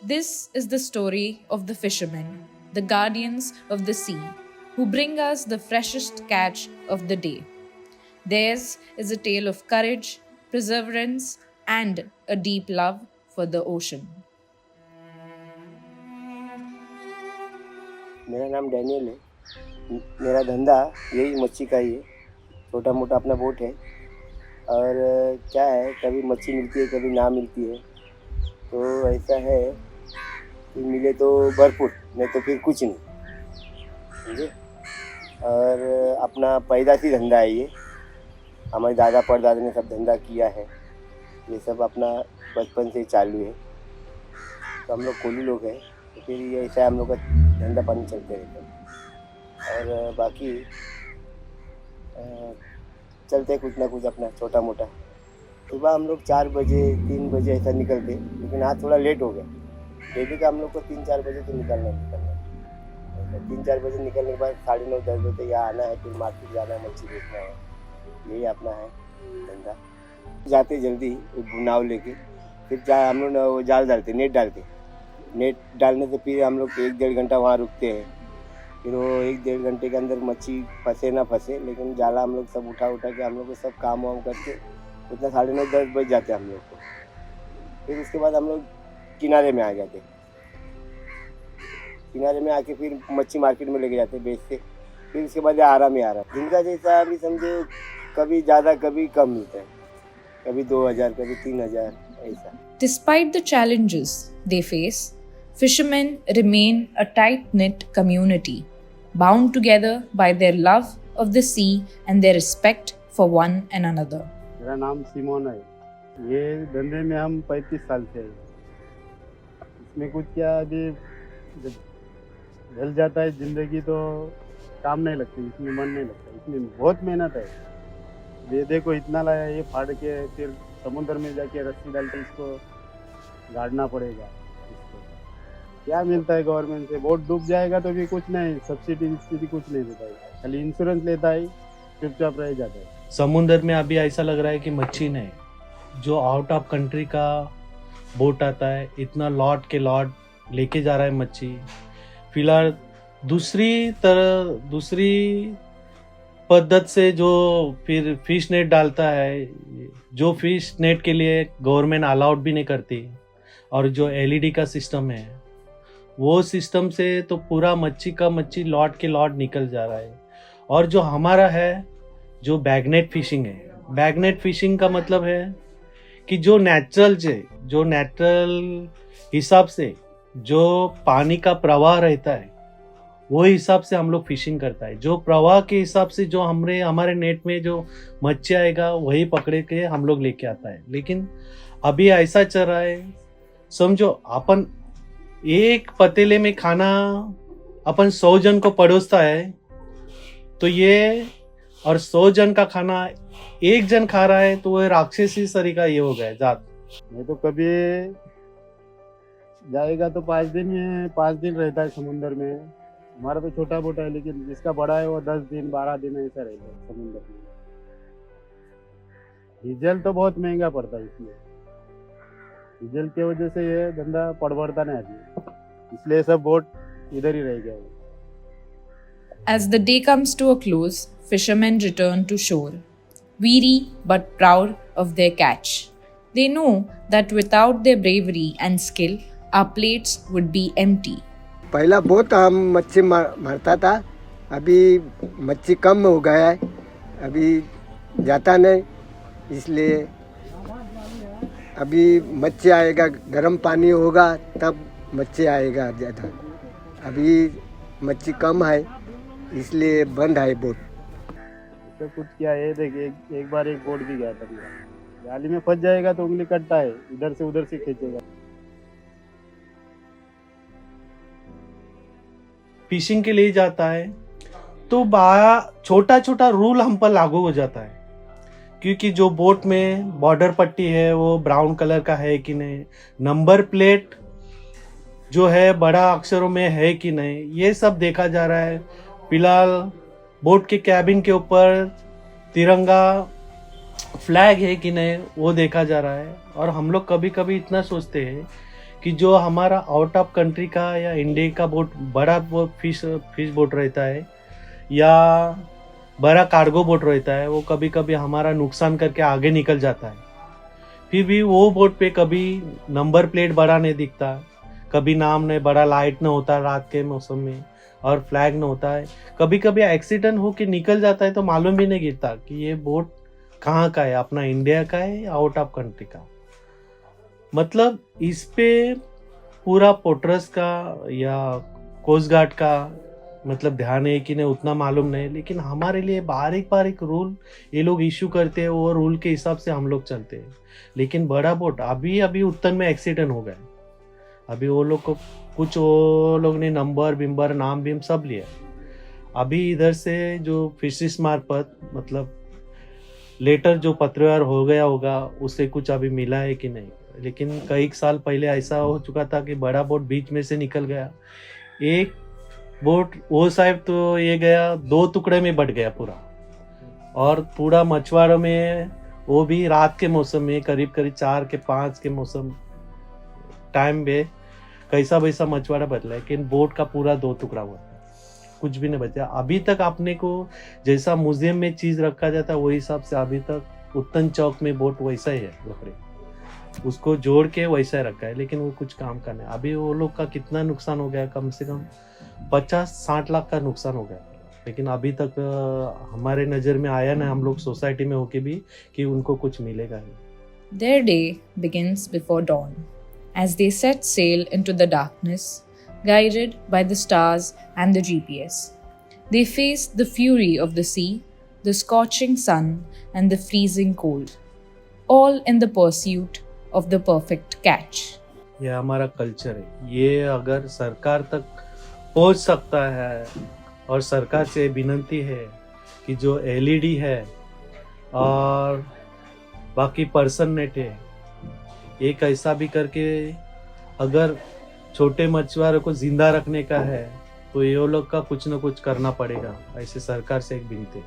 This is the story of the fishermen, the guardians of the sea, who bring us the freshest catch of the day. Theirs is a tale of courage, perseverance, and a deep love for the ocean. मेरा नाम Daniel है। मेरा धंधा यही मच्छी का ही है। छोटा मोटा अपना बोट है और क्या है, कभी मच्छी मिलती है कभी ना मिलती है। तो ऐसा है कि मिले तो भरपूर, नहीं तो फिर कुछ नहीं, समझे। और अपना पैदाशी धंधा है ये। हमारे दादा परदादा ने सब धंधा किया है, ये सब अपना बचपन से ही चालू है। तो हम लोग कोली लोग हैं, तो फिर ये ऐसा हम लोग का धंधा पानी चलते रहता है। और बाकी चलते हैं कुछ ना कुछ अपना छोटा मोटा। सुबह हम लोग 4 बजे 3 बजे ऐसा निकलते, लेकिन आज थोड़ा लेट हो गया। डेली का हम लोग को 3-4 बजे तो निकलना है। 3-4 बजे निकलने के बाद 9:30-10 बजे यहाँ आना है, फिर मार्केट जाना है, मच्छी बेचना है। यही अपना है धंधा। जाते जल्दी नाव लेके, फिर हम लोग वो जाल डालते, नेट डालने से फिर हम लोग 1-1.5 घंटा वहाँ रुकते हैं। फिर वो 1-1.5 घंटे के अंदर मच्छी फंसे ना फंसे, लेकिन जाला हम लोग सब उठा के हम लोग को सब काम वाम करके उतना 9:30-10 बज जाते हैं हम लोग को। फिर उसके बाद हम लोग किनारे में आ जाते। किनारे में आके फिर मच्छी मार्केट में लेके जाते बेचते। फिर उसके बाद आराम। दिन का जैसा अभी समझो, कभी ज़्यादा कभी कम मिलता है, कभी 2,000 कभी 3,000 ऐसा। Despite the challenges they face, fishermen remain a tight-knit community, bound together by their love of the sea and their respect for one and another. मेरा नाम सिमोन है। ये धंधे में हम 35 साल से हैं। इसमें कुछ क्या, अभी जब ढल जाता है जिंदगी तो काम नहीं लगती, इसमें मन नहीं लगता। इसमें बहुत मेहनत है। ये देखो इतना लाया, ये फाड़ के फिर समुद्र में जाके रस्सी डाल के इसको गाड़ना पड़ेगा। इसको क्या मिलता है गवर्नमेंट से? बोट डूब जाएगा तो भी कुछ नहीं, सब्सिडी कुछ नहीं देता है, खाली इंश्योरेंस लेता है, चुपचाप रह जाता है। समुद्र में अभी ऐसा लग रहा है कि मच्छी नहीं, जो आउट ऑफ कंट्री का बोट आता है, इतना लॉट के लॉट लेके जा रहा है मच्छी। फिलहाल दूसरी पद्धत से जो फिर फिश नेट डालता है, जो फिश नेट के लिए गवर्नमेंट अलाउड भी नहीं करती, और जो एलईडी का सिस्टम है, वो सिस्टम से तो पूरा मच्छी लॉट के लॉट निकल जा रहा है। और जो हमारा है, जो बैगनेट फिशिंग है, बैगनेट फिशिंग का मतलब है कि जो नेचुरल हिसाब से जो पानी का प्रवाह रहता है, वो हिसाब से हम लोग फिशिंग करता है। जो प्रवाह के हिसाब से जो हमारे नेट में जो मच्छी आएगा वही पकड़े के हम लोग लेके आता है। लेकिन अभी ऐसा चल रहा है, समझो अपन एक पतीले में खाना अपन 100 जन को परोसता है, तो ये और 100 जन का खाना एक जन खा रहा है, तो वो राक्षसी सरी का ये हो गया जात। नहीं तो कभी जाएगा तो 5 दिन रहता है समुद्र में। हमारा तो छोटा मोटा है, लेकिन जिसका बड़ा है वो 10 दिन 12 दिन ऐसा रहता है समुद्र में। डीजल तो बहुत महंगा पड़ता है इसमें, डीजल की वजह से ये धंधा बढ़ता नहीं अभी, इसलिए सब बोट इधर ही रह गया है। As the day comes to a close, fishermen return to shore, weary but proud of their catch. They know that without their bravery and skill, our plates would be empty. पहला बहुत हम मच्छी मारता था, अभी मच्छी कम हो गया है, अभी जाता नहीं, इसलिए अभी मच्छी आएगा, गर्म पानी होगा तब मच्छी आएगा ज़्यादा। अभी मच्छी कम है, इसलिए बंद है बोट। तो कुछ क्या है, देख एक बार एक बोट भी गया था मेरा, जाली में फंस जाएगा तो उंगली कटता है, इधर से उधर से खींचेगा। फिशिंग के लिए जाता है तो छोटा छोटा रूल हम पर लागू हो जाता है, क्योंकि जो बोट में बॉर्डर पट्टी है वो ब्राउन कलर का है कि नहीं, नंबर प्लेट जो है बड़ा अक्षरों में है कि नहीं, ये सब देखा जा रहा है। फिलहाल बोट के कैबिन के ऊपर तिरंगा फ्लैग है कि नहीं, वो देखा जा रहा है। और हम लोग कभी कभी इतना सोचते हैं कि जो हमारा आउट ऑफ कंट्री का या इंडिया का बोट बड़ा वो फिश बोट रहता है या बड़ा कार्गो बोट रहता है, वो कभी कभी हमारा नुकसान करके आगे निकल जाता है। फिर भी वो बोट पे कभी नंबर प्लेट बड़ा नहीं दिखता, कभी नाम नहीं, बड़ा लाइट न होता रात के मौसम में और फ्लैग न होता है। कभी कभी एक्सीडेंट हो के निकल जाता है तो मालूम भी नहीं गिरता कि ये बोट कहाँ का है, अपना इंडिया का है या आउट ऑफ कंट्री का। मतलब इस पे पूरा पोर्टर्स का या कोस्ट गार्ड का मतलब ध्यान है कि नहीं उतना मालूम नहीं, लेकिन हमारे लिए बारीक बारीक रूल ये लोग इशू करते हैं, वो रूल के हिसाब से हम लोग चलते हैं। लेकिन बड़ा बोट अभी उत्तन में एक्सीडेंट हो गया, अभी वो लोग को कुछ वो लोग ने नंबर बिम्बर नाम बिम सब लिया। अभी इधर से जो फिशरीज मार्फत मतलब लेटर जो पत्रव्यवहार हो गया होगा उससे कुछ अभी मिला है कि नहीं, लेकिन कई साल पहले ऐसा हो चुका था कि बड़ा बोट बीच में से निकल गया। एक बोट वो साहब तो ये गया 2 टुकड़े में बट गया पूरा, और पूरा मछुआरों में वो भी रात के मौसम में करीब 4 के 5 के मौसम टाइम में कैसा वैसा मछुआरा बदला, लेकिन बोट का पूरा 2 टुकड़ा हुआ, कुछ भी नहीं बचा। अभी तक आपने को जैसा म्यूजियम में चीज रखा जाता है वही हिसाब से अभी तक उत्तन चौक में बोट वैसा ही है, लकड़ी उसको जोड़ के वैसा ही रखा है, लेकिन वो कुछ काम का नहीं। अभी वो लोग का कितना नुकसान हो गया, कम से कम 50-60 लाख का नुकसान हो गया, लेकिन अभी तक हमारे नज़र में आया ना, हम लोग सोसाइटी में होके भी कि उनको कुछ मिलेगा ही। Their day begins before dawn, as they set sail into the darkness, guided by the stars and the GPS. They face the fury of the sea, the scorching sun, and the freezing cold, all in the pursuit of the perfect catch. ये हमारा culture है, ये अगर सरकार तक पहुंच सकता है, और सरकार से विनती है कि जो LED है और बाकी पर्सन नेट है, एक ऐसा भी करके अगर छोटे मछुआरों को जिंदा रखने का है तो ये लोग का कुछ न कुछ करना पड़ेगा, ऐसे सरकार से एक विनती है।